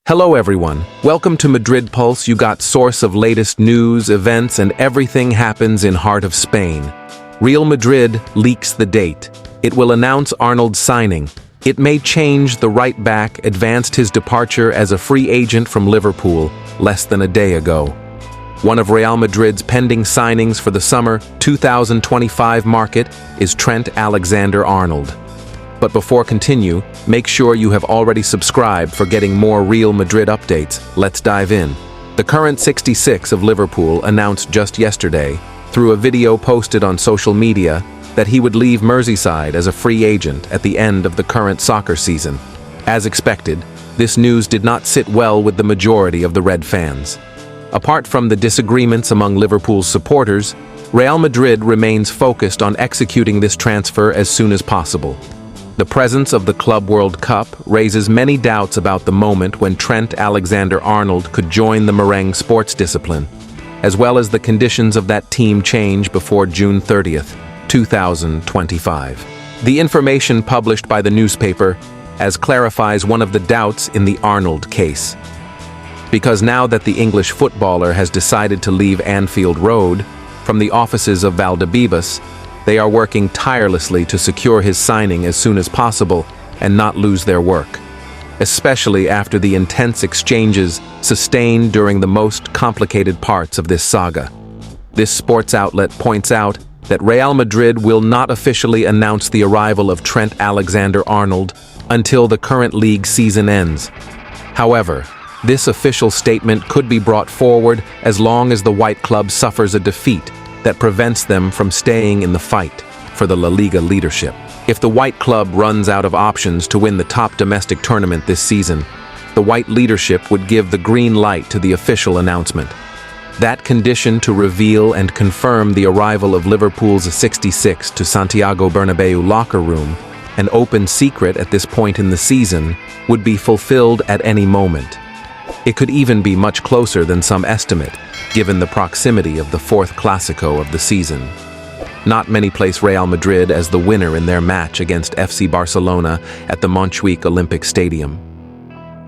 Hello everyone, welcome to Madrid Pulse. You got source of latest news, events, and everything happens in heart of Spain. Real Madrid leaks the date. It will announce Arnold's signing. It may change. The right back advanced his departure as a free agent from Liverpool less than a day ago. One of Real Madrid's pending signings for the summer 2025 market is Trent Alexander-Arnold. But before continue, make sure you have already subscribed for getting more Real Madrid updates. Let's dive in. The current 66 of Liverpool announced just yesterday, through a video posted on social media, that he would leave Merseyside as a free agent at the end of the current soccer season. As expected, this news did not sit well with the majority of the Red fans. Apart from the disagreements among Liverpool's supporters, Real Madrid remains focused on executing this transfer as soon as possible. The presence of the Club World Cup raises many doubts about the moment when Trent Alexander-Arnold could join the merengue sports discipline, as well as the conditions of that team change before June 30th, 2025. The information published by the newspaper as clarifies one of the doubts in the Arnold case. Because now that the English footballer has decided to leave Anfield Road, from the offices of Valdebebas, they are working tirelessly to secure his signing as soon as possible and not lose their work, especially after the intense exchanges sustained during the most complicated parts of this saga. This sports outlet points out that Real Madrid will not officially announce the arrival of Trent Alexander-Arnold until the current league season ends. However, this official statement could be brought forward as long as the White Club suffers a defeat that prevents them from staying in the fight for the La Liga leadership. If the White Club runs out of options to win the top domestic tournament this season, the White leadership would give the green light to the official announcement. That condition to reveal and confirm the arrival of Liverpool's 66 to Santiago Bernabeu locker room, an open secret at this point in the season, would be fulfilled at any moment. It could even be much closer than some estimate, given the proximity of the fourth Clasico of the season. Not many place Real Madrid as the winner in their match against FC Barcelona at the Montjuic Olympic Stadium.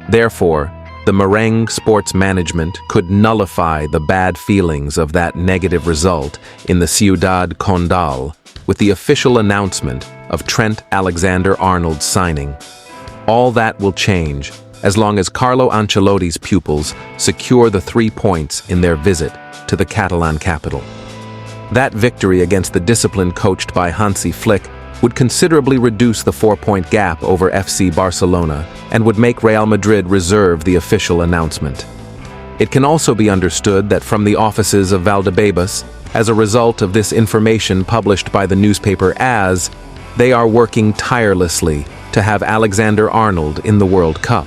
Therefore, the merengue sports management could nullify the bad feelings of that negative result in the Ciudad Condal with the official announcement of Trent Alexander-Arnold's signing. All that will change as long as Carlo Ancelotti's pupils secure the 3 points in their visit to the Catalan capital. That victory against the discipline coached by Hansi Flick would considerably reduce the 4-point gap over FC Barcelona and would make Real Madrid reserve the official announcement. It can also be understood that from the offices of Valdebebas, as a result of this information published by the newspaper as, they are working tirelessly to have Alexander-Arnold in the World Cup.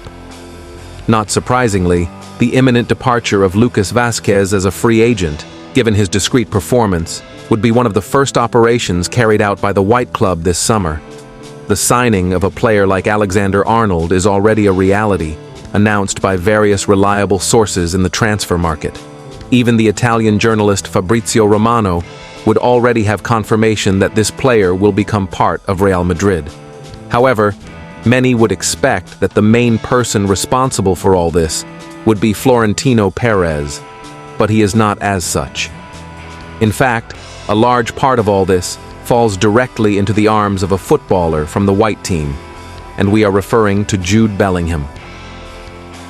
Not surprisingly, the imminent departure of Lucas Vázquez as a free agent, given his discreet performance, would be one of the first operations carried out by the White Club this summer. The signing of a player like Alexander-Arnold is already a reality, announced by various reliable sources in the transfer market. Even the Italian journalist Fabrizio Romano would already have confirmation that this player will become part of Real Madrid. However, many would expect that the main person responsible for all this would be Florentino Perez, but he is not as such. In fact, a large part of all this falls directly into the arms of a footballer from the White team, and we are referring to Jude Bellingham.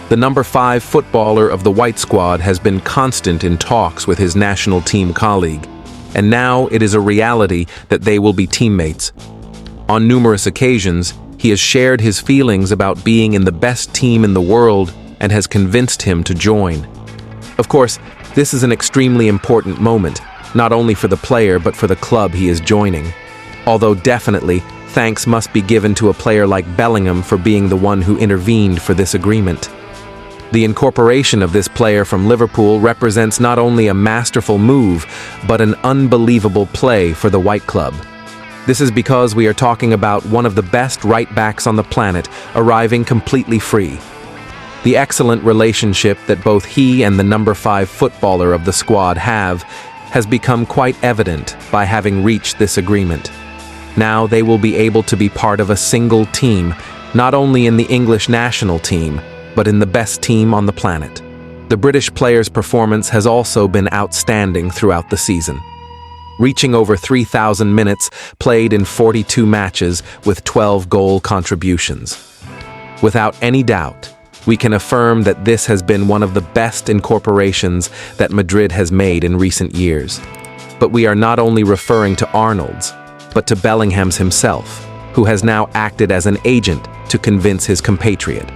The number 5 footballer of the White squad has been constant in talks with his national team colleague, and now it is a reality that they will be teammates. On numerous occasions, he has shared his feelings about being in the best team in the world and has convinced him to join. Of course, this is an extremely important moment, not only for the player but for the club he is joining. Although definitely, thanks must be given to a player like Bellingham for being the one who intervened for this agreement. The incorporation of this player from Liverpool represents not only a masterful move, but an unbelievable play for the White Club. This is because we are talking about one of the best right-backs on the planet arriving completely free. The excellent relationship that both he and the number 5 footballer of the squad have has become quite evident by having reached this agreement. Now they will be able to be part of a single team, not only in the English national team, but in the best team on the planet. The British player's performance has also been outstanding throughout the season, reaching over 3,000 minutes played in 42 matches with 12 goal contributions. Without any doubt, we can affirm that this has been one of the best incorporations that Madrid has made in recent years. But we are not only referring to Arnold's, but to Bellingham's himself, who has now acted as an agent to convince his compatriot.